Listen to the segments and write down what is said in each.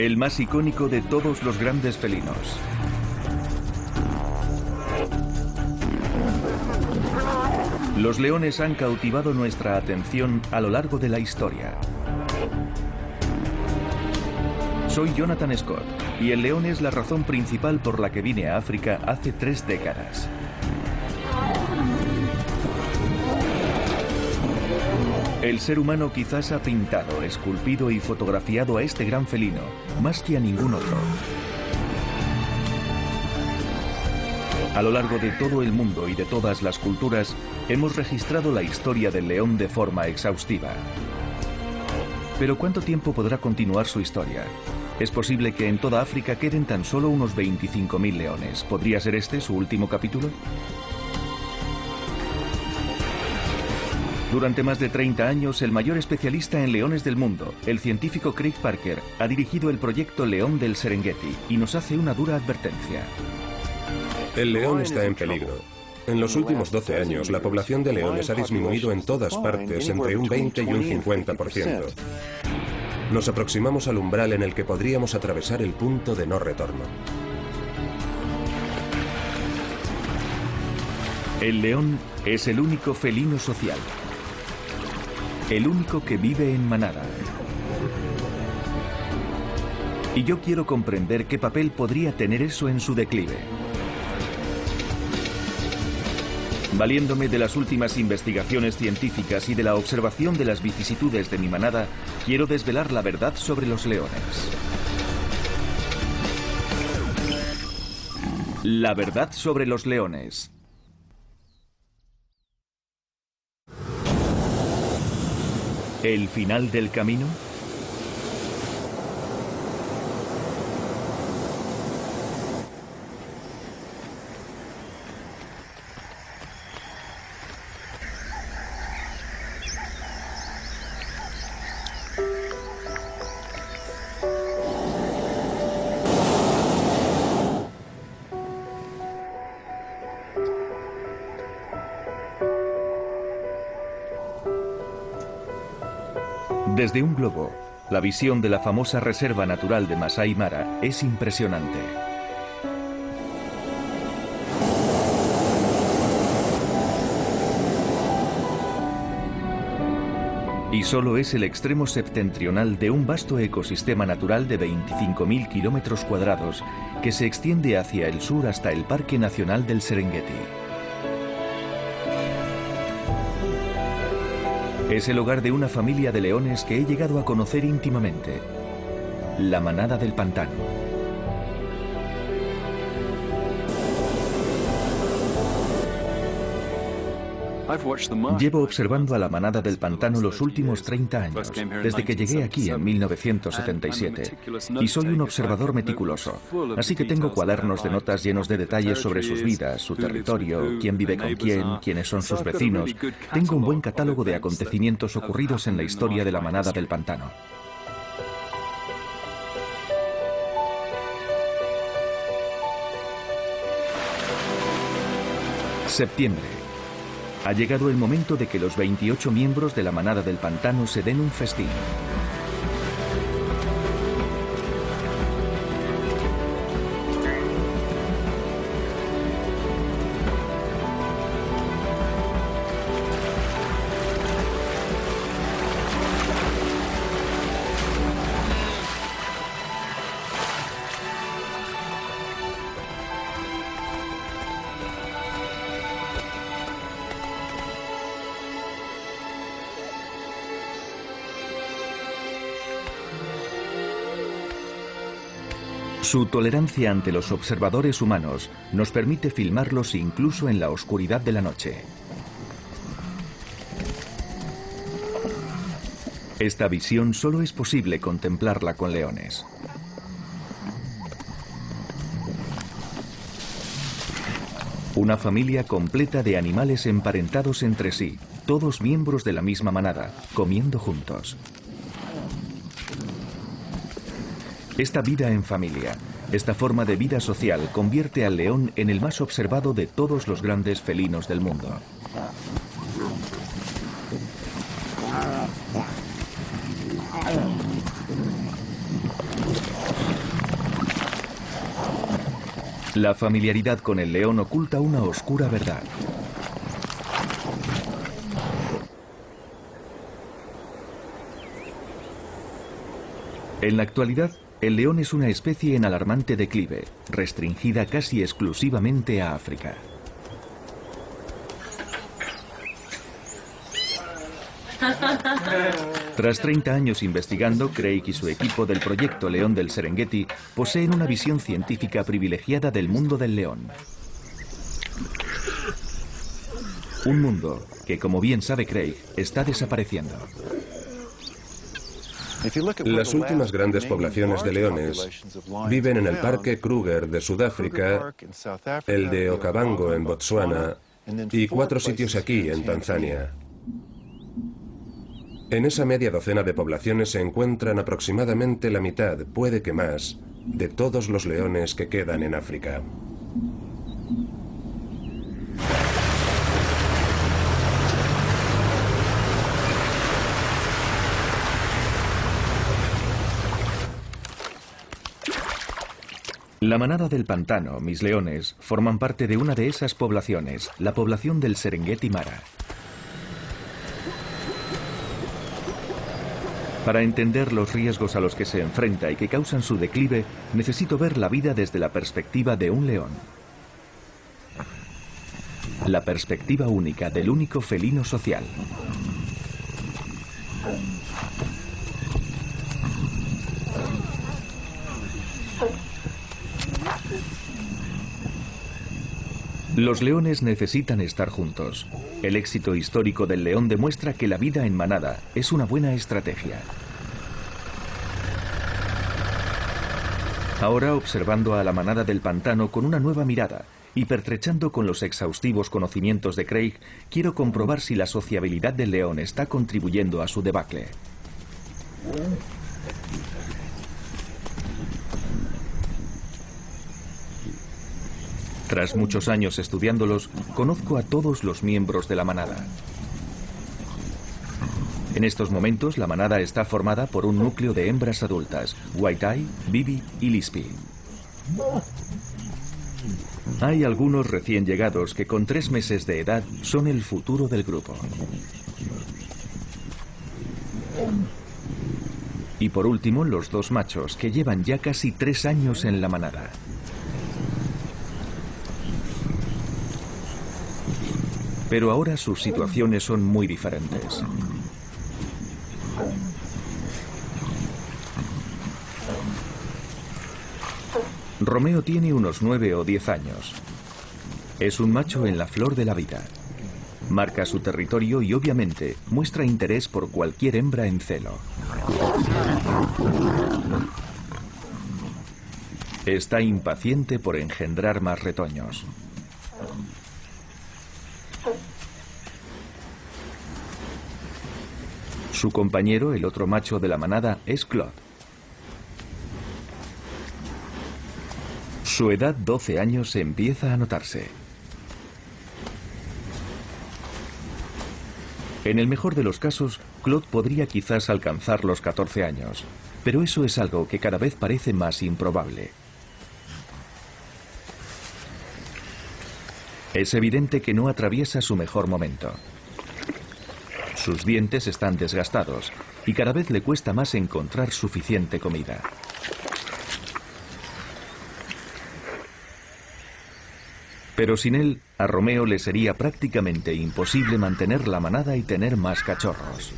El más icónico de todos los grandes felinos. Los leones han cautivado nuestra atención a lo largo de la historia. Soy Jonathan Scott y el león es la razón principal por la que vine a África hace 3 décadas. El ser humano quizás ha pintado, esculpido y fotografiado a este gran felino más que a ningún otro. A lo largo de todo el mundo y de todas las culturas, hemos registrado la historia del león de forma exhaustiva. Pero ¿cuánto tiempo podrá continuar su historia? Es posible que en toda África queden tan solo unos 25.000 leones. ¿Podría ser este su último capítulo? Durante más de 30 años, el mayor especialista en leones del mundo, el científico Craig Parker, ha dirigido el proyecto León del Serengeti y nos hace una dura advertencia. El león está en peligro. En los últimos 12 años, la población de leones ha disminuido en todas partes entre un 20 y un 50%. Nos aproximamos al umbral en el que podríamos atravesar el punto de no retorno. El león es el único felino social. El único que vive en manada. Y yo quiero comprender qué papel podría tener eso en su declive. Valiéndome de las últimas investigaciones científicas y de la observación de las vicisitudes de mi manada, quiero desvelar la verdad sobre los leones. La verdad sobre los leones. ¿El final del camino? Desde un globo, la visión de la famosa reserva natural de Masai Mara es impresionante. Y solo es el extremo septentrional de un vasto ecosistema natural de 25.000 kilómetros cuadrados que se extiende hacia el sur hasta el Parque Nacional del Serengeti. Es el hogar de una familia de leones que he llegado a conocer íntimamente, la manada del pantano. Llevo observando a la manada del pantano los últimos 30 años, desde que llegué aquí en 1977, y soy un observador meticuloso, así que tengo cuadernos de notas llenos de detalles sobre sus vidas, su territorio, quién vive con quién, quiénes son sus vecinos. Tengo un buen catálogo de acontecimientos ocurridos en la historia de la manada del pantano. Septiembre. Ha llegado el momento de que los 28 miembros de la manada del pantano se den un festín. Su tolerancia ante los observadores humanos nos permite filmarlos incluso en la oscuridad de la noche. Esta visión solo es posible contemplarla con leones. Una familia completa de animales emparentados entre sí, todos miembros de la misma manada, comiendo juntos. Esta vida en familia, esta forma de vida social convierte al león en el más observado de todos los grandes felinos del mundo. La familiaridad con el león oculta una oscura verdad. En la actualidad, el león es una especie en alarmante declive, restringida casi exclusivamente a África. Tras 30 años investigando, Craig y su equipo del proyecto León del Serengeti poseen una visión científica privilegiada del mundo del león. Un mundo que, como bien sabe Craig, está desapareciendo. Las últimas grandes poblaciones de leones viven en el Parque Kruger de Sudáfrica, el de Okavango en Botsuana y 4 sitios aquí en Tanzania. En esa media docena de poblaciones se encuentran aproximadamente la mitad, puede que más, de todos los leones que quedan en África. La manada del pantano, mis leones, forman parte de una de esas poblaciones, la población del Serengeti Mara. Para entender los riesgos a los que se enfrenta y que causan su declive, necesito ver la vida desde la perspectiva de un león. La perspectiva única del único felino social. Los leones necesitan estar juntos. El éxito histórico del león demuestra que la vida en manada es una buena estrategia. Ahora, observando a la manada del pantano con una nueva mirada y pertrechando con los exhaustivos conocimientos de Craig, quiero comprobar si la sociabilidad del león está contribuyendo a su debacle. Tras muchos años estudiándolos, conozco a todos los miembros de la manada. En estos momentos, la manada está formada por un núcleo de hembras adultas, White-Eye, Bibi y Lispy. Hay algunos recién llegados que con 3 meses de edad son el futuro del grupo. Y por último, los 2 machos que llevan ya casi 3 años en la manada. Pero ahora sus situaciones son muy diferentes. Romeo tiene unos 9 o 10 años. Es un macho en la flor de la vida. Marca su territorio y obviamente muestra interés por cualquier hembra en celo. Está impaciente por engendrar más retoños. Su compañero, el otro macho de la manada, es Claude. Su edad, 12 años, empieza a notarse. En el mejor de los casos, Claude podría quizás alcanzar los 14 años, pero eso es algo que cada vez parece más improbable. Es evidente que no atraviesa su mejor momento. Sus dientes están desgastados y cada vez le cuesta más encontrar suficiente comida. Pero sin él, a Romeo le sería prácticamente imposible mantener la manada y tener más cachorros.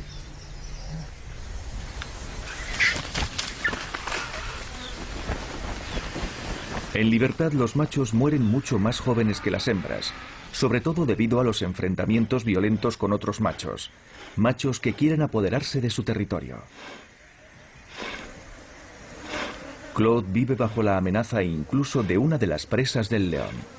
En libertad, los machos mueren mucho más jóvenes que las hembras, sobre todo debido a los enfrentamientos violentos con otros machos. Machos que quieren apoderarse de su territorio. Claude vive bajo la amenaza incluso de una de las presas del león.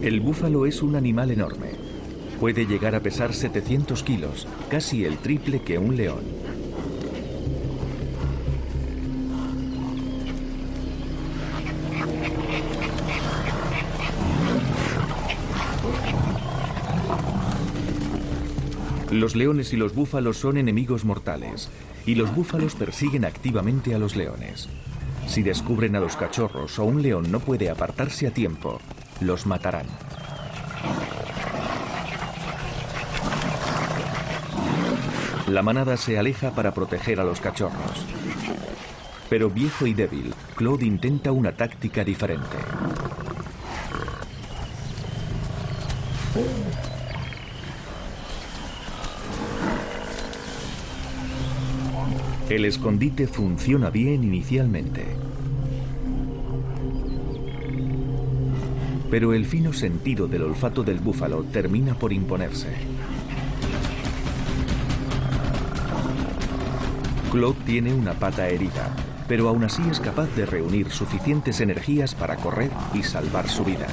El búfalo es un animal enorme. Puede llegar a pesar 700 kilos, casi el triple que un león. Los leones y los búfalos son enemigos mortales, y los búfalos persiguen activamente a los leones. Si descubren a los cachorros o un león no puede apartarse a tiempo, los matarán. La manada se aleja para proteger a los cachorros. Pero viejo y débil, Claude intenta una táctica diferente. El escondite funciona bien inicialmente. Pero el fino sentido del olfato del búfalo termina por imponerse. Claude tiene una pata herida, pero aún así es capaz de reunir suficientes energías para correr y salvar su vida.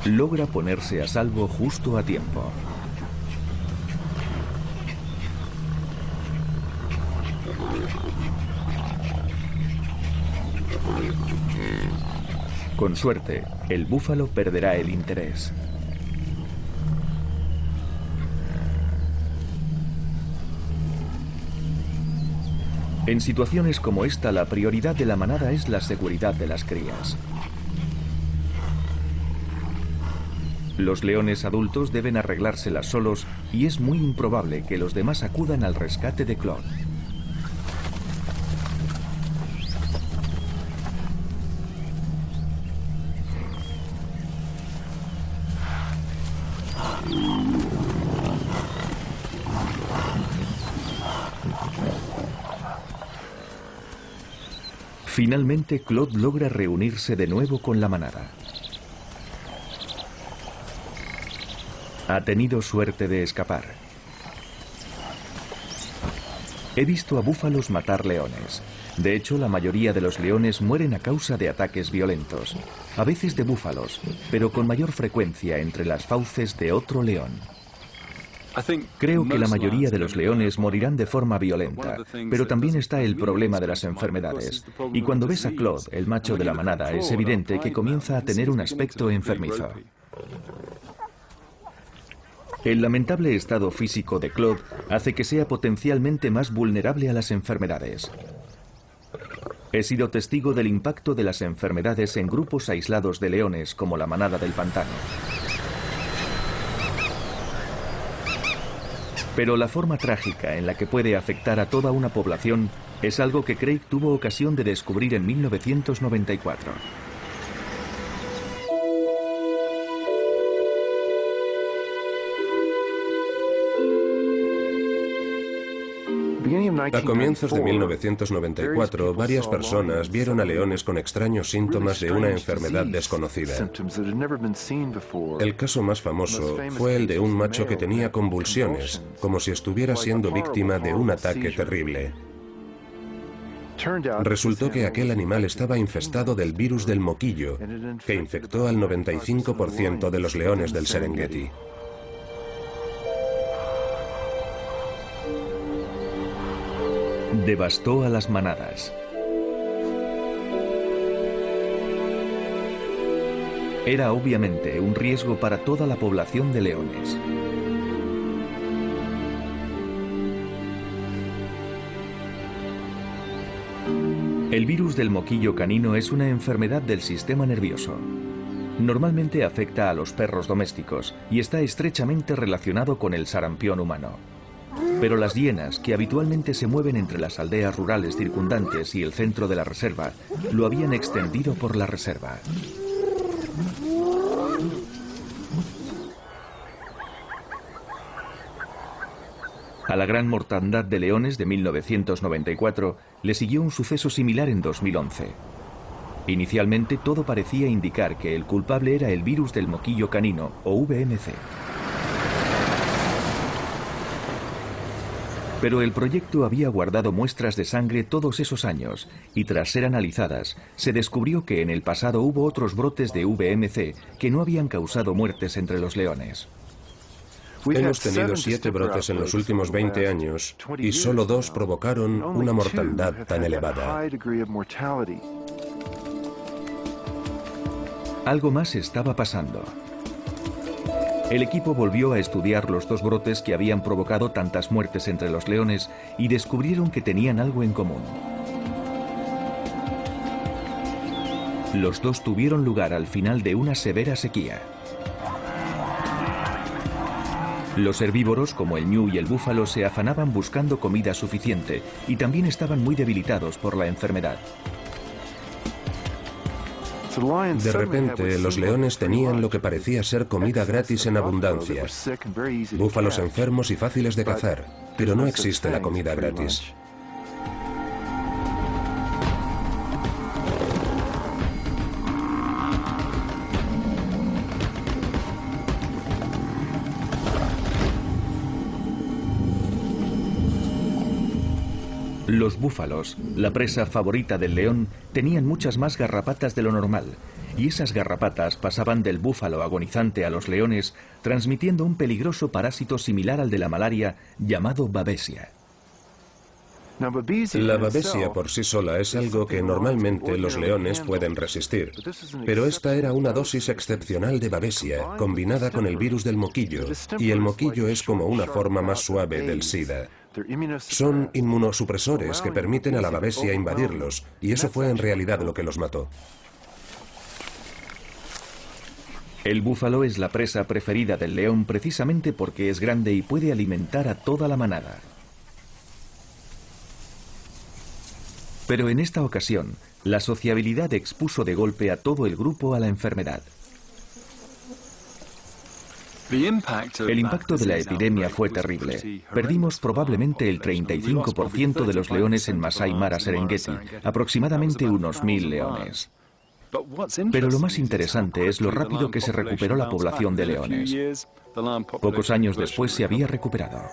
Logra ponerse a salvo justo a tiempo. Con suerte, el búfalo perderá el interés. En situaciones como esta, la prioridad de la manada es la seguridad de las crías. Los leones adultos deben arreglárselas solos y es muy improbable que los demás acudan al rescate de Claude. Finalmente, Claude logra reunirse de nuevo con la manada. Ha tenido suerte de escapar. He visto a búfalos matar leones. De hecho, la mayoría de los leones mueren a causa de ataques violentos. A veces de búfalos, pero con mayor frecuencia entre las fauces de otro león. Creo que la mayoría de los leones morirán de forma violenta, pero también está el problema de las enfermedades. Y cuando ves a Claude, el macho de la manada, es evidente que comienza a tener un aspecto enfermizo. El lamentable estado físico de Claude hace que sea potencialmente más vulnerable a las enfermedades. He sido testigo del impacto de las enfermedades en grupos aislados de leones como la manada del pantano. Pero la forma trágica en la que puede afectar a toda una población es algo que Craig tuvo ocasión de descubrir en 1994. A comienzos de 1994, varias personas vieron a leones con extraños síntomas de una enfermedad desconocida. El caso más famoso fue el de un macho que tenía convulsiones, como si estuviera siendo víctima de un ataque terrible. Resultó que aquel animal estaba infestado del virus del moquillo, que infectó al 95% de los leones del Serengeti. Devastó a las manadas. Era obviamente un riesgo para toda la población de leones. El virus del moquillo canino es una enfermedad del sistema nervioso. Normalmente afecta a los perros domésticos y está estrechamente relacionado con el sarampión humano. Pero las hienas, que habitualmente se mueven entre las aldeas rurales circundantes y el centro de la reserva, lo habían extendido por la reserva. A la gran mortandad de leones de 1994 le siguió un suceso similar en 2011. Inicialmente todo parecía indicar que el culpable era el virus del moquillo canino, o VMC. Pero el proyecto había guardado muestras de sangre todos esos años y tras ser analizadas, se descubrió que en el pasado hubo otros brotes de VMC que no habían causado muertes entre los leones. Hemos tenido 7 brotes en los últimos 20 años y solo 2 provocaron una mortandad tan elevada. Algo más estaba pasando. El equipo volvió a estudiar los dos brotes que habían provocado tantas muertes entre los leones y descubrieron que tenían algo en común. Los dos tuvieron lugar al final de una severa sequía. Los herbívoros, como el ñu y el búfalo, se afanaban buscando comida suficiente y también estaban muy debilitados por la enfermedad. De repente, los leones tenían lo que parecía ser comida gratis en abundancia. Búfalos enfermos y fáciles de cazar, pero no existe la comida gratis. Los búfalos, la presa favorita del león, tenían muchas más garrapatas de lo normal, y esas garrapatas pasaban del búfalo agonizante a los leones, transmitiendo un peligroso parásito similar al de la malaria llamado babesia. La babesia por sí sola es algo que normalmente los leones pueden resistir, pero esta era una dosis excepcional de babesia combinada con el virus del moquillo, y el moquillo es como una forma más suave del SIDA. Son inmunosupresores que permiten a la babesia invadirlos, y eso fue en realidad lo que los mató. El búfalo es la presa preferida del león precisamente porque es grande y puede alimentar a toda la manada. Pero en esta ocasión, la sociabilidad expuso de golpe a todo el grupo a la enfermedad. El impacto de la epidemia fue terrible. Perdimos probablemente el 35% de los leones en Masai Mara, Serengeti, aproximadamente unos 1000 leones. Pero lo más interesante es lo rápido que se recuperó la población de leones. Pocos años después se había recuperado.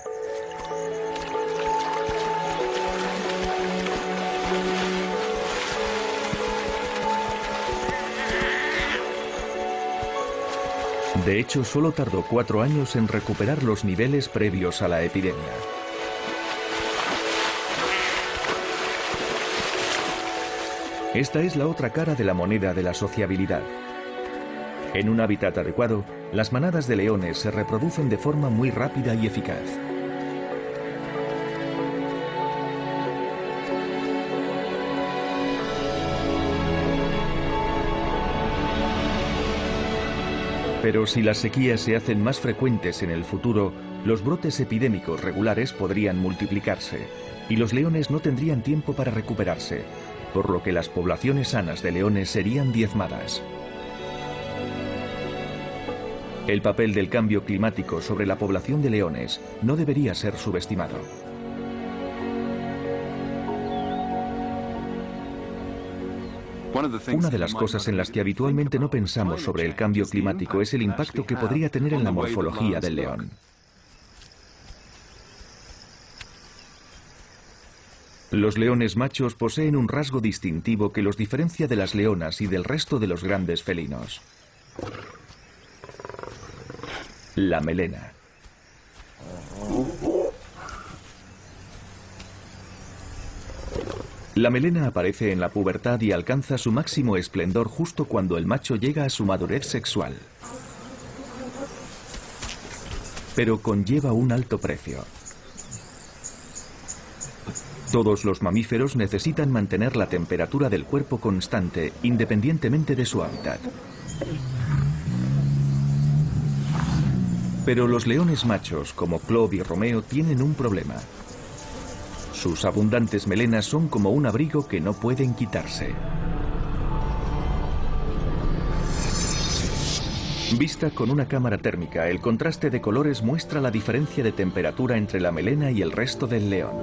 De hecho, solo tardó 4 años en recuperar los niveles previos a la epidemia. Esta es la otra cara de la moneda de la sociabilidad. En un hábitat adecuado, las manadas de leones se reproducen de forma muy rápida y eficaz. Pero si las sequías se hacen más frecuentes en el futuro, los brotes epidémicos regulares podrían multiplicarse y los leones no tendrían tiempo para recuperarse, por lo que las poblaciones sanas de leones serían diezmadas. El papel del cambio climático sobre la población de leones no debería ser subestimado. Una de las cosas en las que habitualmente no pensamos sobre el cambio climático es el impacto que podría tener en la morfología del león. Los leones machos poseen un rasgo distintivo que los diferencia de las leonas y del resto de los grandes felinos: la melena. La melena aparece en la pubertad y alcanza su máximo esplendor justo cuando el macho llega a su madurez sexual. Pero conlleva un alto precio. Todos los mamíferos necesitan mantener la temperatura del cuerpo constante, independientemente de su hábitat. Pero los leones machos, como Clove y Romeo, tienen un problema. Sus abundantes melenas son como un abrigo que no pueden quitarse. Vista con una cámara térmica, el contraste de colores muestra la diferencia de temperatura entre la melena y el resto del león.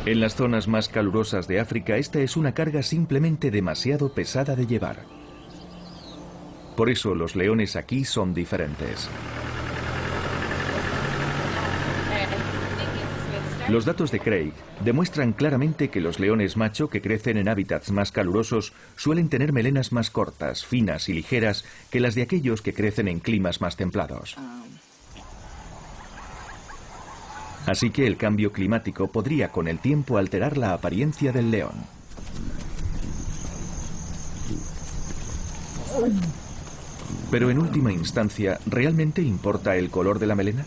En las zonas más calurosas de África, esta es una carga simplemente demasiado pesada de llevar. Por eso los leones aquí son diferentes. Los datos de Craig demuestran claramente que los leones macho que crecen en hábitats más calurosos suelen tener melenas más cortas, finas y ligeras que las de aquellos que crecen en climas más templados. Así que el cambio climático podría con el tiempo alterar la apariencia del león. Pero en última instancia, ¿realmente importa el color de la melena?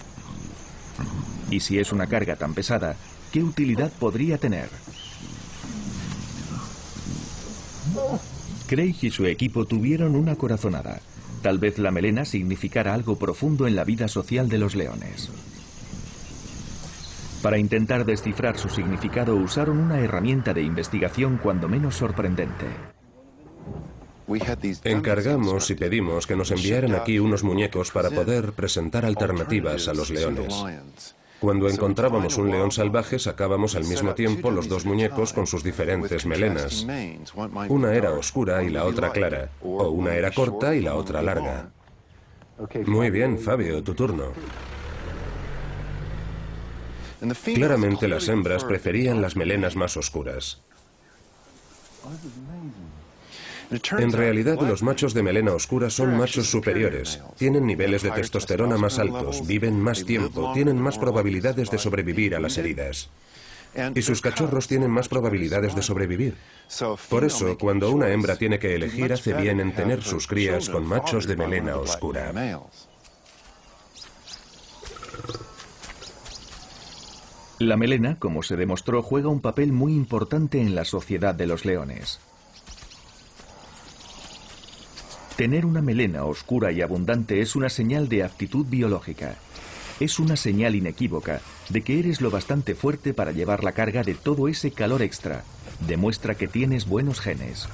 Y si es una carga tan pesada, ¿qué utilidad podría tener? Craig y su equipo tuvieron una corazonada. Tal vez la melena significara algo profundo en la vida social de los leones. Para intentar descifrar su significado usaron una herramienta de investigación cuando menos sorprendente. Encargamos y pedimos que nos enviaran aquí unos muñecos para poder presentar alternativas a los leones. Cuando encontrábamos un león salvaje, sacábamos al mismo tiempo los dos muñecos con sus diferentes melenas. Una era oscura y la otra clara, o una era corta y la otra larga. Muy bien, Fabio, tu turno. Claramente las hembras preferían las melenas más oscuras. En realidad, los machos de melena oscura son machos superiores. Tienen niveles de testosterona más altos, viven más tiempo, tienen más probabilidades de sobrevivir a las heridas. Y sus cachorros tienen más probabilidades de sobrevivir. Por eso, cuando una hembra tiene que elegir, hace bien en tener sus crías con machos de melena oscura. La melena, como se demostró, juega un papel muy importante en la sociedad de los leones. Tener una melena oscura y abundante es una señal de aptitud biológica. Es una señal inequívoca de que eres lo bastante fuerte para llevar la carga de todo ese calor extra. Demuestra que tienes buenos genes.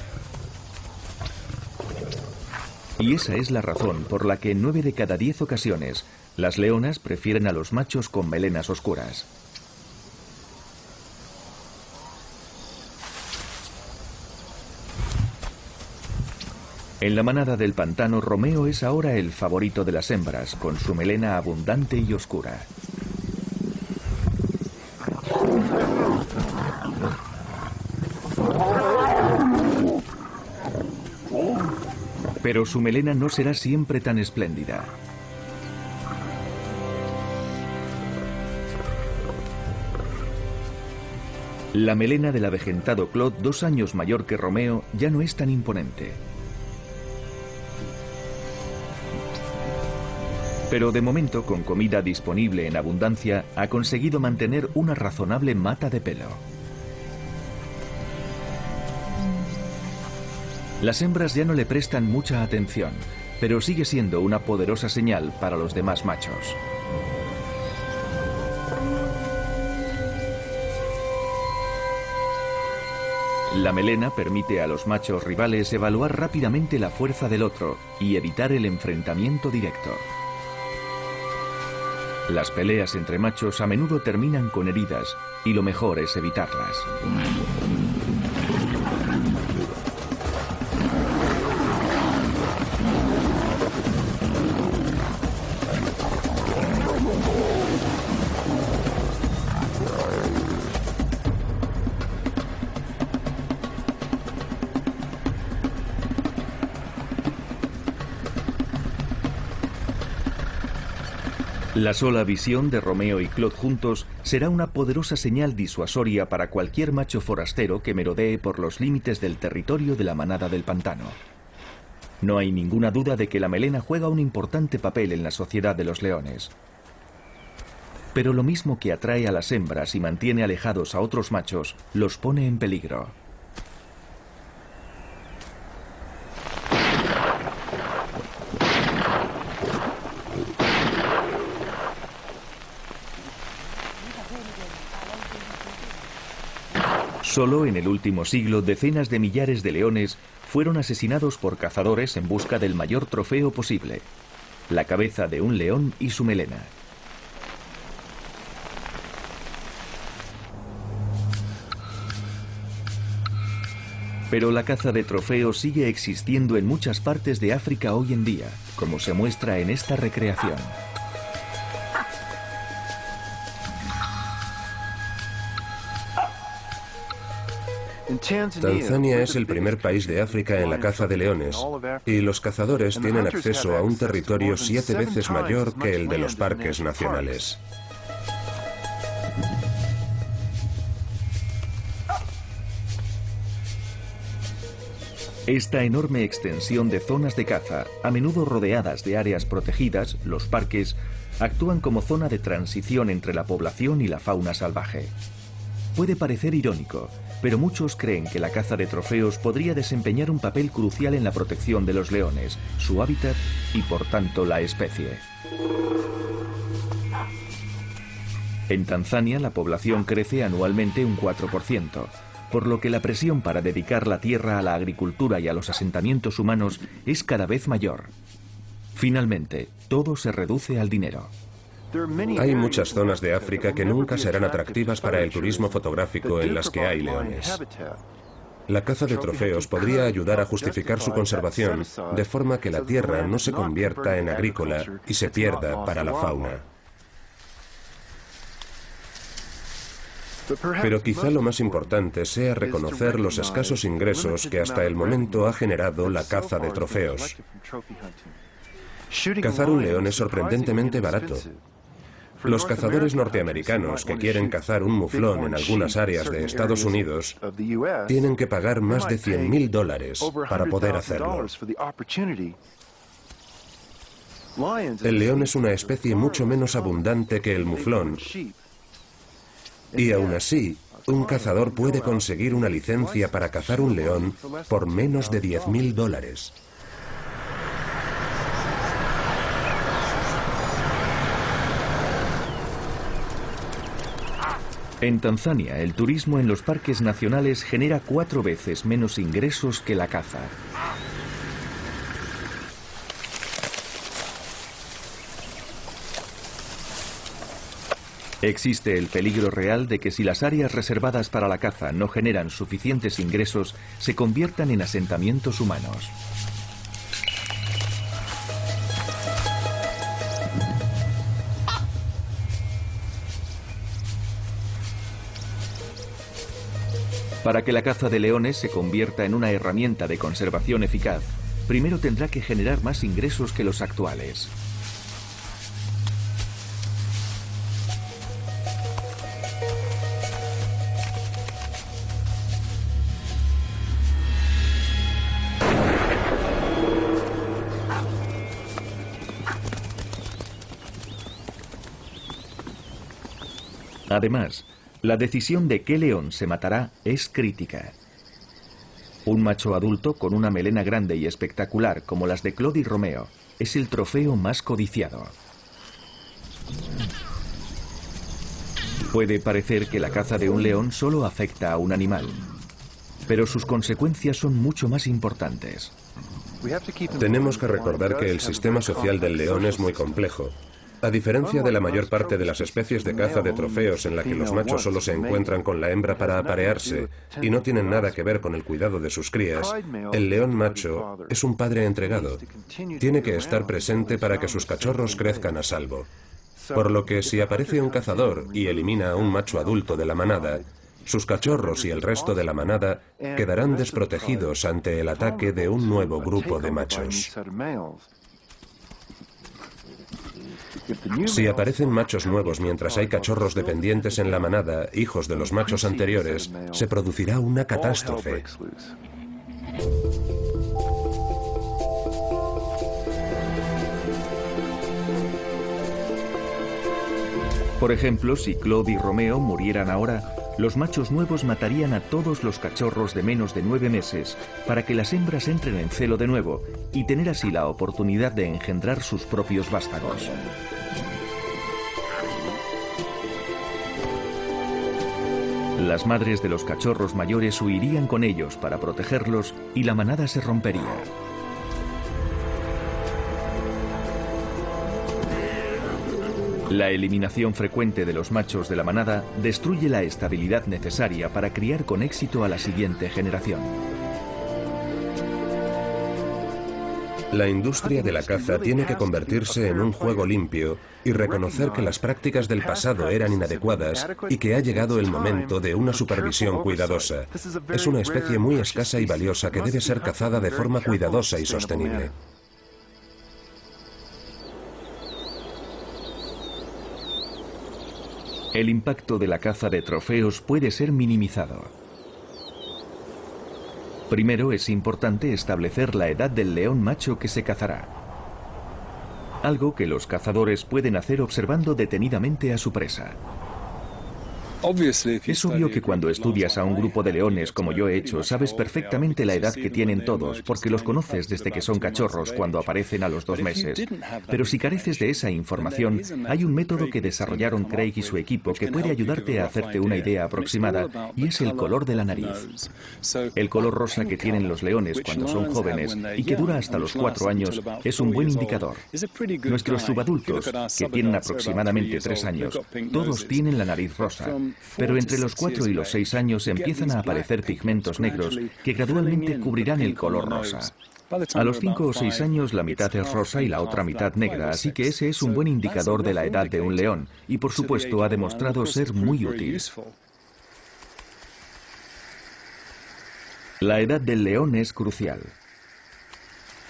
Y esa es la razón por la que en 9 de cada 10 ocasiones, las leonas prefieren a los machos con melenas oscuras. En la manada del pantano, Romeo es ahora el favorito de las hembras, con su melena abundante y oscura. Pero su melena no será siempre tan espléndida. La melena del avejentado Claude, 2 años mayor que Romeo, ya no es tan imponente. Pero de momento, con comida disponible en abundancia, ha conseguido mantener una razonable mata de pelo. Las hembras ya no le prestan mucha atención, pero sigue siendo una poderosa señal para los demás machos. La melena permite a los machos rivales evaluar rápidamente la fuerza del otro y evitar el enfrentamiento directo. Las peleas entre machos a menudo terminan con heridas y lo mejor es evitarlas. La sola visión de Romeo y Claude juntos será una poderosa señal disuasoria para cualquier macho forastero que merodee por los límites del territorio de la manada del pantano. No hay ninguna duda de que la melena juega un importante papel en la sociedad de los leones. Pero lo mismo que atrae a las hembras y mantiene alejados a otros machos, los pone en peligro. Solo en el último siglo, decenas de millares de leones fueron asesinados por cazadores en busca del mayor trofeo posible: la cabeza de un león y su melena. Pero la caza de trofeos sigue existiendo en muchas partes de África hoy en día, como se muestra en esta recreación. Tanzania es el primer país de África en la caza de leones, y los cazadores tienen acceso a un territorio 7 veces mayor que el de los parques nacionales. Esta enorme extensión de zonas de caza, a menudo rodeadas de áreas protegidas, los parques, actúan como zona de transición entre la población y la fauna salvaje. Puede parecer irónico, pero muchos creen que la caza de trofeos podría desempeñar un papel crucial en la protección de los leones, su hábitat y por tanto la especie. En Tanzania la población crece anualmente un 4%, por lo que la presión para dedicar la tierra a la agricultura y a los asentamientos humanos es cada vez mayor. Finalmente, todo se reduce al dinero. Hay muchas zonas de África que nunca serán atractivas para el turismo fotográfico en las que hay leones. La caza de trofeos podría ayudar a justificar su conservación de forma que la tierra no se convierta en agrícola y se pierda para la fauna. Pero quizá lo más importante sea reconocer los escasos ingresos que hasta el momento ha generado la caza de trofeos. Cazar un león es sorprendentemente barato. Los cazadores norteamericanos que quieren cazar un muflón en algunas áreas de Estados Unidos tienen que pagar más de $100.000 para poder hacerlo. El león es una especie mucho menos abundante que el muflón. Y aún así, un cazador puede conseguir una licencia para cazar un león por menos de $10.000. En Tanzania, el turismo en los parques nacionales genera 4 veces menos ingresos que la caza. Existe el peligro real de que si las áreas reservadas para la caza no generan suficientes ingresos, se conviertan en asentamientos humanos. Para que la caza de leones se convierta en una herramienta de conservación eficaz, primero tendrá que generar más ingresos que los actuales. Además, la decisión de qué león se matará es crítica. Un macho adulto con una melena grande y espectacular como las de Claude y Romeo es el trofeo más codiciado. Puede parecer que la caza de un león solo afecta a un animal, pero sus consecuencias son mucho más importantes. Tenemos que recordar que el sistema social del león es muy complejo. A diferencia de la mayor parte de las especies de caza de trofeos en la que los machos solo se encuentran con la hembra para aparearse y no tienen nada que ver con el cuidado de sus crías, el león macho es un padre entregado. Tiene que estar presente para que sus cachorros crezcan a salvo. Por lo que si aparece un cazador y elimina a un macho adulto de la manada, sus cachorros y el resto de la manada quedarán desprotegidos ante el ataque de un nuevo grupo de machos. Si aparecen machos nuevos mientras hay cachorros dependientes en la manada, hijos de los machos anteriores, se producirá una catástrofe. Por ejemplo, si Claude y Romeo murieran ahora, los machos nuevos matarían a todos los cachorros de menos de 9 meses para que las hembras entren en celo de nuevo y tener así la oportunidad de engendrar sus propios vástagos. Las madres de los cachorros mayores huirían con ellos para protegerlos y la manada se rompería. La eliminación frecuente de los machos de la manada destruye la estabilidad necesaria para criar con éxito a la siguiente generación. La industria de la caza tiene que convertirse en un juego limpio y reconocer que las prácticas del pasado eran inadecuadas y que ha llegado el momento de una supervisión cuidadosa. Es una especie muy escasa y valiosa que debe ser cazada de forma cuidadosa y sostenible. El impacto de la caza de trofeos puede ser minimizado. Primero es importante establecer la edad del león macho que se cazará. Algo que los cazadores pueden hacer observando detenidamente a su presa. Es obvio que cuando estudias a un grupo de leones, como yo he hecho, sabes perfectamente la edad que tienen todos, porque los conoces desde que son cachorros, cuando aparecen a los 2 meses. Pero si careces de esa información, hay un método que desarrollaron Craig y su equipo que puede ayudarte a hacerte una idea aproximada, y es el color de la nariz. El color rosa que tienen los leones cuando son jóvenes y que dura hasta los 4 años es un buen indicador. Nuestros subadultos, que tienen aproximadamente 3 años, todos tienen la nariz rosa. Pero entre los 4 y los 6 años empiezan a aparecer pigmentos negros que gradualmente cubrirán el color rosa. A los 5 o 6 años la mitad es rosa y la otra mitad negra, así que ese es un buen indicador de la edad de un león y por supuesto ha demostrado ser muy útil. La edad del león es crucial.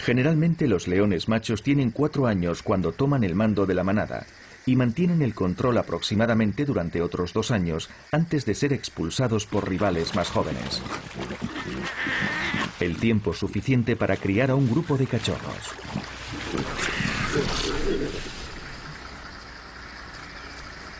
Generalmente los leones machos tienen 4 años cuando toman el mando de la manada y mantienen el control aproximadamente durante otros 2 años antes de ser expulsados por rivales más jóvenes. El tiempo suficiente para criar a un grupo de cachorros.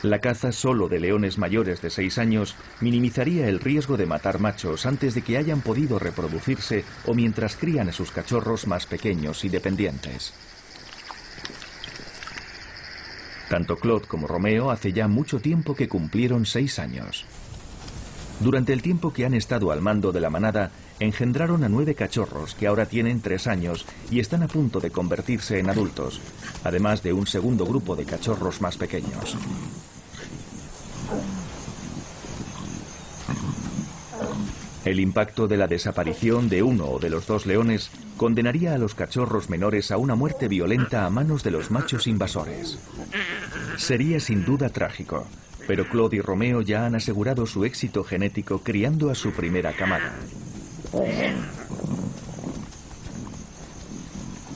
La caza solo de leones mayores de 6 años minimizaría el riesgo de matar machos antes de que hayan podido reproducirse o mientras crían a sus cachorros más pequeños y dependientes. Tanto Claude como Romeo hace ya mucho tiempo que cumplieron 6 años. Durante el tiempo que han estado al mando de la manada, engendraron a 9 cachorros que ahora tienen 3 años y están a punto de convertirse en adultos, además de un segundo grupo de cachorros más pequeños. El impacto de la desaparición de uno o de los 2 leones condenaría a los cachorros menores a una muerte violenta a manos de los machos invasores. Sería sin duda trágico, pero Claude y Romeo ya han asegurado su éxito genético criando a su primera camada.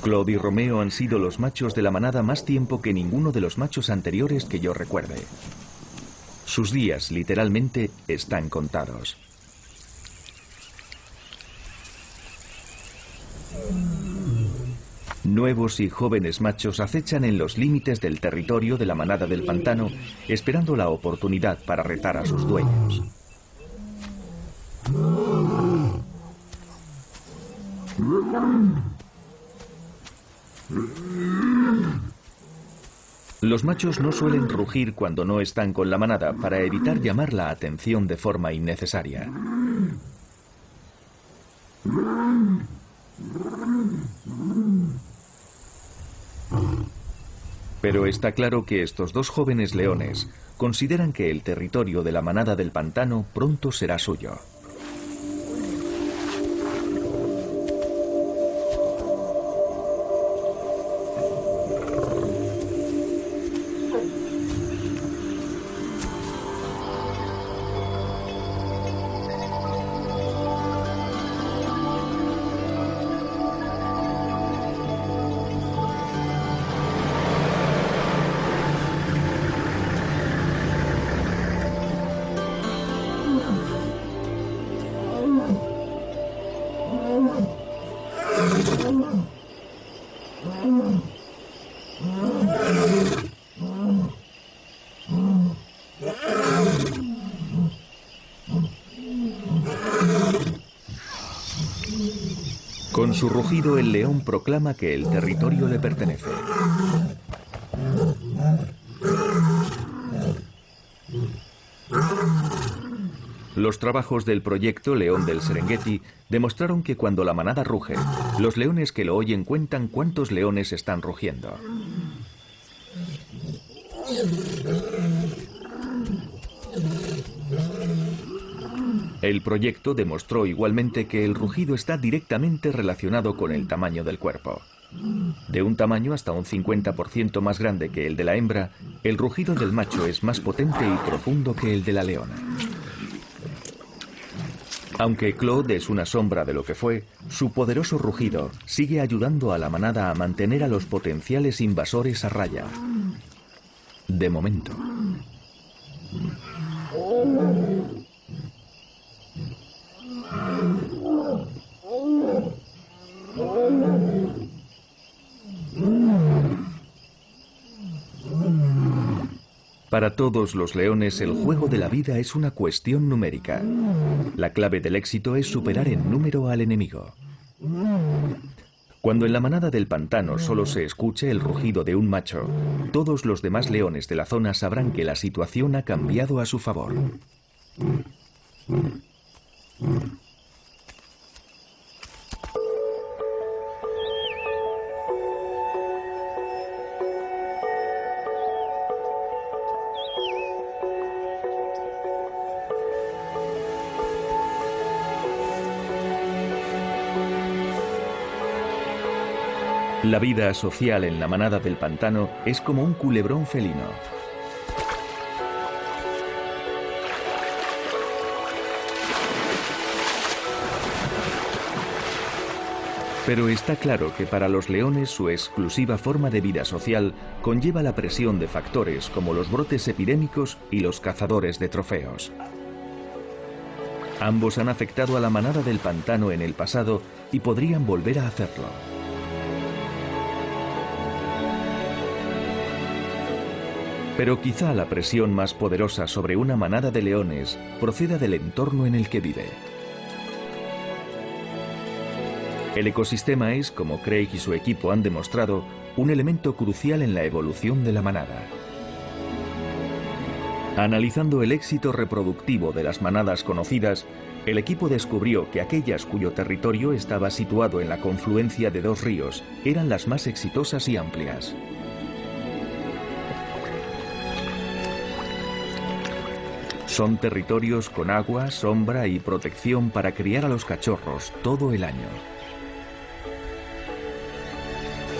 Claude y Romeo han sido los machos de la manada más tiempo que ninguno de los machos anteriores que yo recuerde. Sus días, literalmente, están contados. Nuevos y jóvenes machos acechan en los límites del territorio de la manada del pantano, esperando la oportunidad para retar a sus dueños. Los machos no suelen rugir cuando no están con la manada para evitar llamar la atención de forma innecesaria. Pero está claro que estos 2 jóvenes leones consideran que el territorio de la manada del pantano pronto será suyo. Con su rugido, el león proclama que el territorio le pertenece. Los trabajos del proyecto León del Serengeti demostraron que cuando la manada ruge, los leones que lo oyen cuentan cuántos leones están rugiendo. El proyecto demostró igualmente que el rugido está directamente relacionado con el tamaño del cuerpo. De un tamaño hasta un 50% más grande que el de la hembra, el rugido del macho es más potente y profundo que el de la leona. Aunque Claude es una sombra de lo que fue, su poderoso rugido sigue ayudando a la manada a mantener a los potenciales invasores a raya. De momento. Para todos los leones, el juego de la vida es una cuestión numérica. La clave del éxito es superar en número al enemigo. Cuando en la manada del pantano solo se escuche el rugido de un macho, todos los demás leones de la zona sabrán que la situación ha cambiado a su favor. La vida social en la manada del pantano es como un culebrón felino. Pero está claro que para los leones su exclusiva forma de vida social conlleva la presión de factores como los brotes epidémicos y los cazadores de trofeos. Ambos han afectado a la manada del pantano en el pasado y podrían volver a hacerlo. Pero quizá la presión más poderosa sobre una manada de leones proceda del entorno en el que vive. El ecosistema es, como Craig y su equipo han demostrado, un elemento crucial en la evolución de la manada. Analizando el éxito reproductivo de las manadas conocidas, el equipo descubrió que aquellas cuyo territorio estaba situado en la confluencia de dos ríos eran las más exitosas y amplias. Son territorios con agua, sombra y protección para criar a los cachorros todo el año.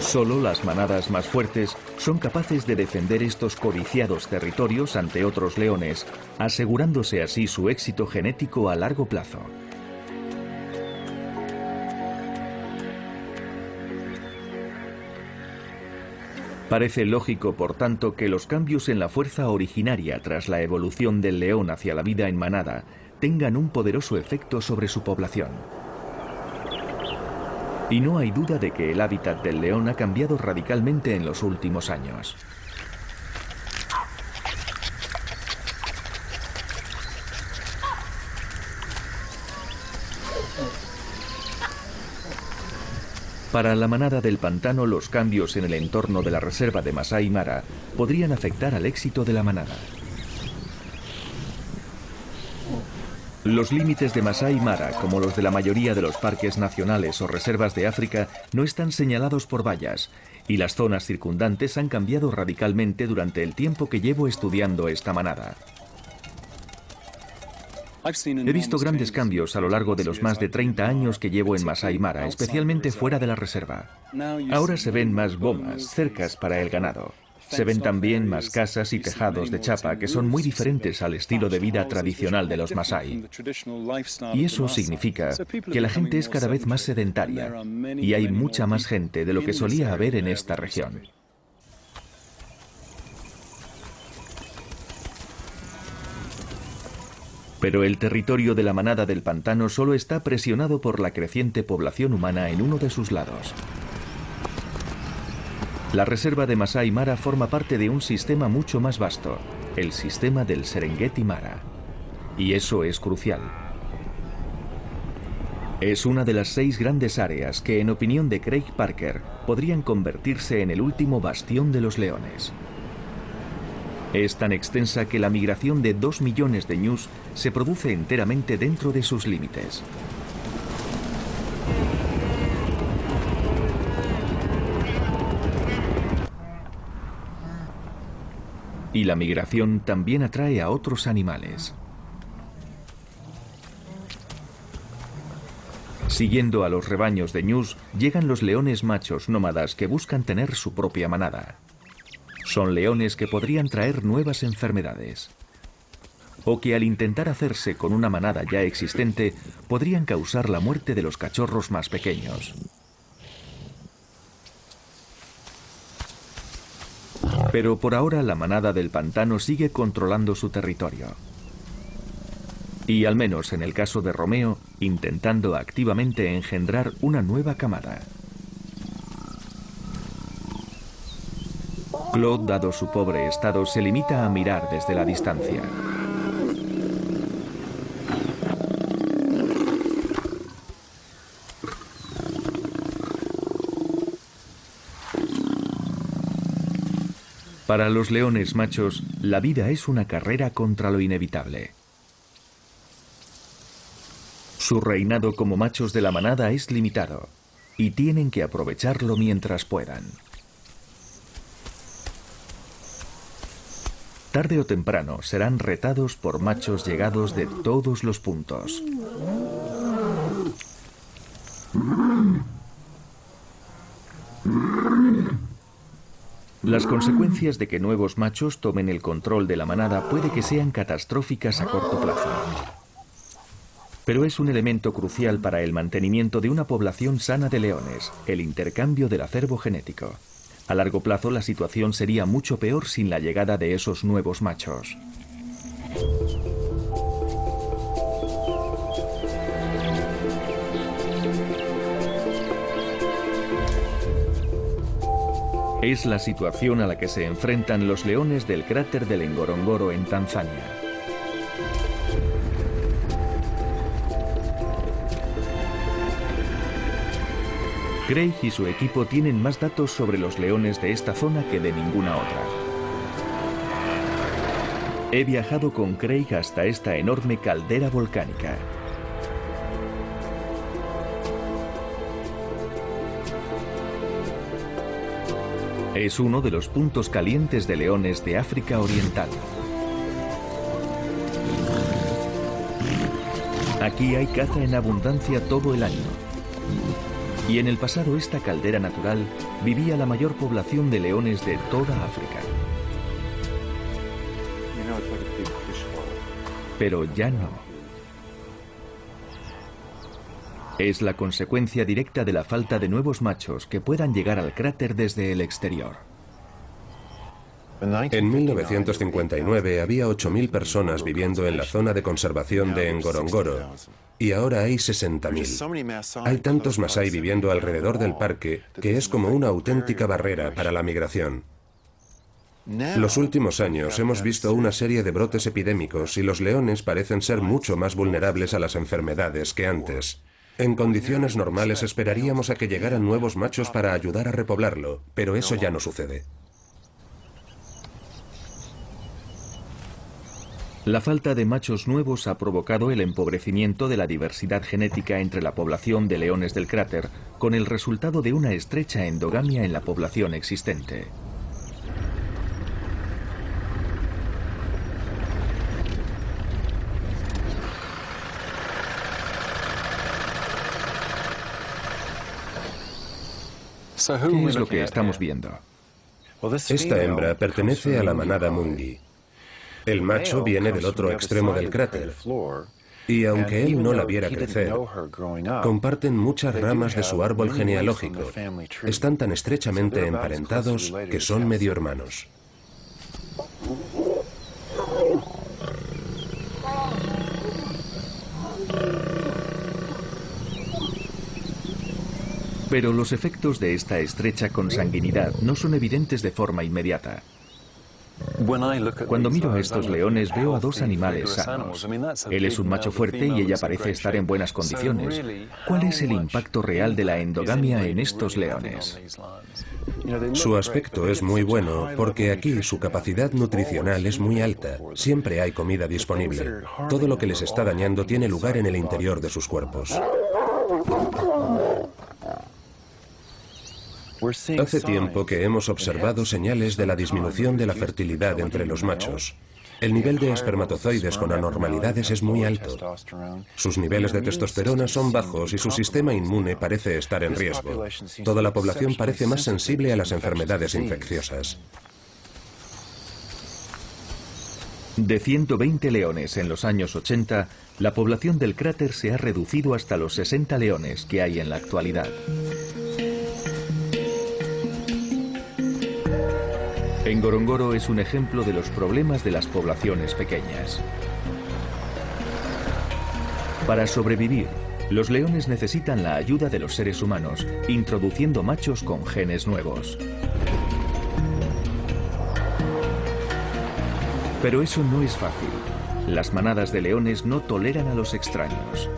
Solo las manadas más fuertes son capaces de defender estos codiciados territorios ante otros leones, asegurándose así su éxito genético a largo plazo. Parece lógico, por tanto, que los cambios en la fuerza originaria tras la evolución del león hacia la vida en manada tengan un poderoso efecto sobre su población. Y no hay duda de que el hábitat del león ha cambiado radicalmente en los últimos años. Para la manada del pantano, los cambios en el entorno de la reserva de Masai Mara podrían afectar al éxito de la manada. Los límites de Masai Mara, como los de la mayoría de los parques nacionales o reservas de África, no están señalados por vallas, y las zonas circundantes han cambiado radicalmente durante el tiempo que llevo estudiando esta manada. He visto grandes cambios a lo largo de los más de 30 años que llevo en Masai Mara, especialmente fuera de la reserva. Ahora se ven más bomas, cercas para el ganado. Se ven también más casas y tejados de chapa que son muy diferentes al estilo de vida tradicional de los Masai. Y eso significa que la gente es cada vez más sedentaria y hay mucha más gente de lo que solía haber en esta región. Pero el territorio de la manada del pantano solo está presionado por la creciente población humana en uno de sus lados. La reserva de Masai Mara forma parte de un sistema mucho más vasto, el sistema del Serengeti Mara. Y eso es crucial. Es una de las 6 grandes áreas que, en opinión de Craig Parker, podrían convertirse en el último bastión de los leones. Es tan extensa que la migración de 2 millones de ñus se produce enteramente dentro de sus límites. Y la migración también atrae a otros animales. Siguiendo a los rebaños de ñus, llegan los leones machos nómadas que buscan tener su propia manada. Son leones que podrían traer nuevas enfermedades, o que al intentar hacerse con una manada ya existente, podrían causar la muerte de los cachorros más pequeños. Pero por ahora la manada del pantano sigue controlando su territorio. Y al menos en el caso de Romeo, intentando activamente engendrar una nueva camada. Claude, dado su pobre estado, se limita a mirar desde la distancia. Para los leones machos, la vida es una carrera contra lo inevitable. Su reinado como machos de la manada es limitado y tienen que aprovecharlo mientras puedan. Tarde o temprano serán retados por machos llegados de todos los puntos. Las consecuencias de que nuevos machos tomen el control de la manada puede que sean catastróficas a corto plazo. Pero es un elemento crucial para el mantenimiento de una población sana de leones, el intercambio del acervo genético. A largo plazo la situación sería mucho peor sin la llegada de esos nuevos machos. Es la situación a la que se enfrentan los leones del cráter del Ngorongoro en Tanzania. Craig y su equipo tienen más datos sobre los leones de esta zona que de ninguna otra. He viajado con Craig hasta esta enorme caldera volcánica. Es uno de los puntos calientes de leones de África Oriental. Aquí hay caza en abundancia todo el año. Y en el pasado esta caldera natural vivía la mayor población de leones de toda África. Pero ya no. Es la consecuencia directa de la falta de nuevos machos que puedan llegar al cráter desde el exterior. En 1959 había 8.000 personas viviendo en la zona de conservación de Ngorongoro y ahora hay 60.000. Hay tantos masái viviendo alrededor del parque que es como una auténtica barrera para la migración. Los últimos años hemos visto una serie de brotes epidémicos y los leones parecen ser mucho más vulnerables a las enfermedades que antes. En condiciones normales esperaríamos a que llegaran nuevos machos para ayudar a repoblarlo, pero eso ya no sucede. La falta de machos nuevos ha provocado el empobrecimiento de la diversidad genética entre la población de leones del cráter, con el resultado de una estrecha endogamia en la población existente. ¿Qué es lo que estamos viendo? Esta hembra pertenece a la manada Mungi. El macho viene del otro extremo del cráter, y aunque él no la viera crecer, comparten muchas ramas de su árbol genealógico. Están tan estrechamente emparentados que son medio hermanos. Pero los efectos de esta estrecha consanguinidad no son evidentes de forma inmediata. Cuando miro a estos leones veo a dos animales sanos. Él es un macho fuerte y ella parece estar en buenas condiciones. ¿Cuál es el impacto real de la endogamia en estos leones? Su aspecto es muy bueno porque aquí su capacidad nutricional es muy alta. Siempre hay comida disponible. Todo lo que les está dañando tiene lugar en el interior de sus cuerpos. Hace tiempo que hemos observado señales de la disminución de la fertilidad entre los machos. El nivel de espermatozoides con anormalidades es muy alto. Sus niveles de testosterona son bajos y su sistema inmune parece estar en riesgo. Toda la población parece más sensible a las enfermedades infecciosas. De 120 leones en los años 80, la población del cráter se ha reducido hasta los 60 leones que hay en la actualidad. Ngorongoro es un ejemplo de los problemas de las poblaciones pequeñas. Para sobrevivir, los leones necesitan la ayuda de los seres humanos, introduciendo machos con genes nuevos. Pero eso no es fácil. Las manadas de leones no toleran a los extraños.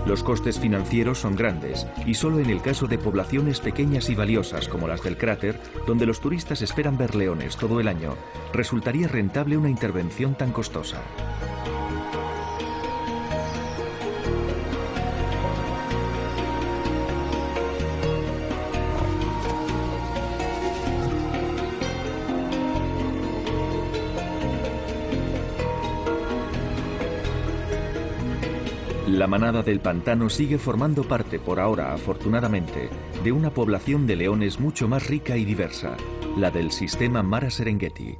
Los costes financieros son grandes y solo en el caso de poblaciones pequeñas y valiosas como las del cráter, donde los turistas esperan ver leones todo el año, resultaría rentable una intervención tan costosa. La manada del pantano sigue formando parte, por ahora afortunadamente, de una población de leones mucho más rica y diversa, la del sistema Mara Serengeti,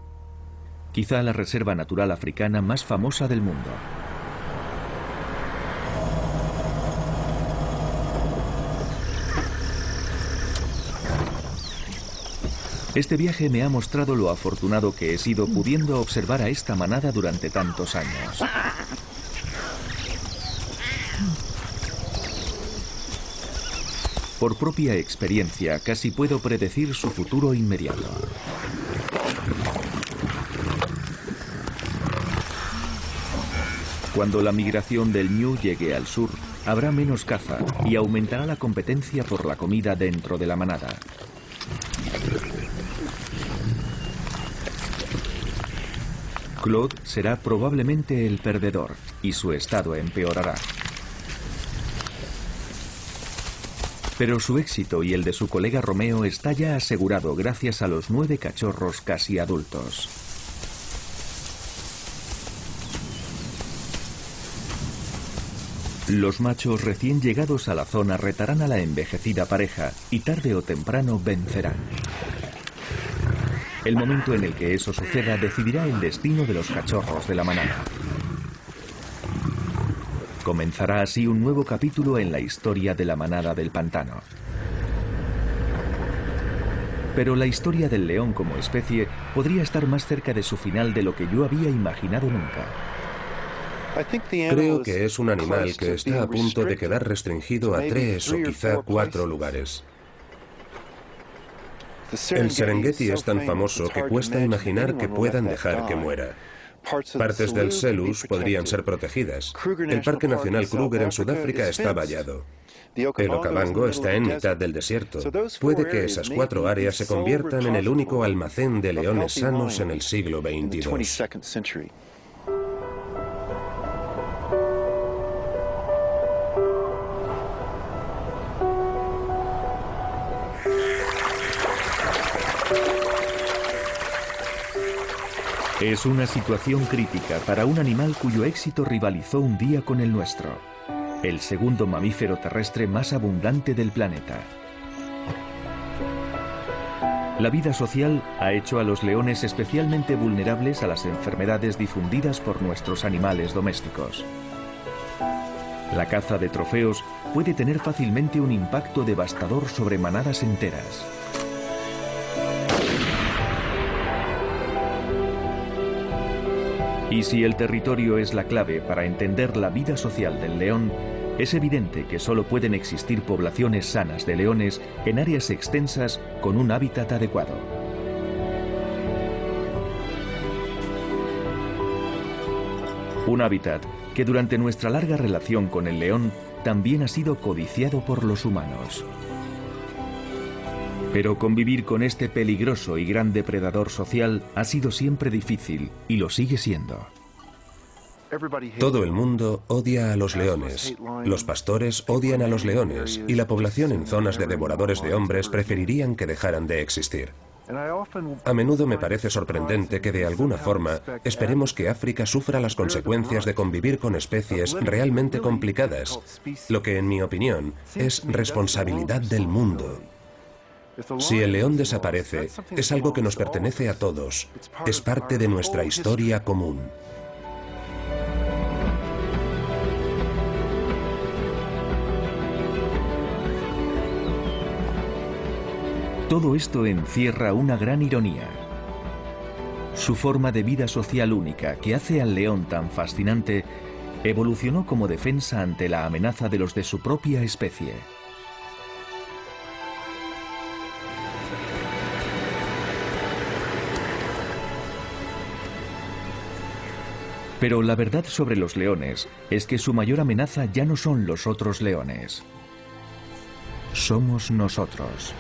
quizá la reserva natural africana más famosa del mundo. Este viaje me ha mostrado lo afortunado que he sido pudiendo observar a esta manada durante tantos años. Por propia experiencia, casi puedo predecir su futuro inmediato. Cuando la migración del ñu llegue al sur, habrá menos caza y aumentará la competencia por la comida dentro de la manada. Claude será probablemente el perdedor y su estado empeorará. Pero su éxito y el de su colega Romeo está ya asegurado gracias a los 9 cachorros casi adultos. Los machos recién llegados a la zona retarán a la envejecida pareja y tarde o temprano vencerán. El momento en el que eso suceda decidirá el destino de los cachorros de la manada. Comenzará así un nuevo capítulo en la historia de la manada del pantano. Pero la historia del león como especie podría estar más cerca de su final de lo que yo había imaginado nunca. Creo que es un animal que está a punto de quedar restringido a 3 o quizá 4 lugares. El Serengeti es tan famoso que cuesta imaginar que puedan dejar que muera. Partes del Selous podrían ser protegidas. El Parque Nacional Kruger en Sudáfrica está vallado. El Okavango está en mitad del desierto. Puede que esas 4 áreas se conviertan en el único almacén de leones sanos en el siglo XXII. Es una situación crítica para un animal cuyo éxito rivalizó un día con el nuestro, el segundo mamífero terrestre más abundante del planeta. La vida social ha hecho a los leones especialmente vulnerables a las enfermedades difundidas por nuestros animales domésticos. La caza de trofeos puede tener fácilmente un impacto devastador sobre manadas enteras. Y si el territorio es la clave para entender la vida social del león, es evidente que solo pueden existir poblaciones sanas de leones en áreas extensas con un hábitat adecuado. Un hábitat que durante nuestra larga relación con el león también ha sido codiciado por los humanos. Pero convivir con este peligroso y gran depredador social ha sido siempre difícil y lo sigue siendo. Todo el mundo odia a los leones. Los pastores odian a los leones y la población en zonas de devoradores de hombres preferirían que dejaran de existir. A menudo me parece sorprendente que de alguna forma esperemos que África sufra las consecuencias de convivir con especies realmente complicadas, lo que en mi opinión es responsabilidad del mundo. Si el león desaparece, es algo que nos pertenece a todos, es parte de nuestra historia común. Todo esto encierra una gran ironía. Su forma de vida social única, que hace al león tan fascinante, evolucionó como defensa ante la amenaza de los de su propia especie. Pero la verdad sobre los leones es que su mayor amenaza ya no son los otros leones. Somos nosotros.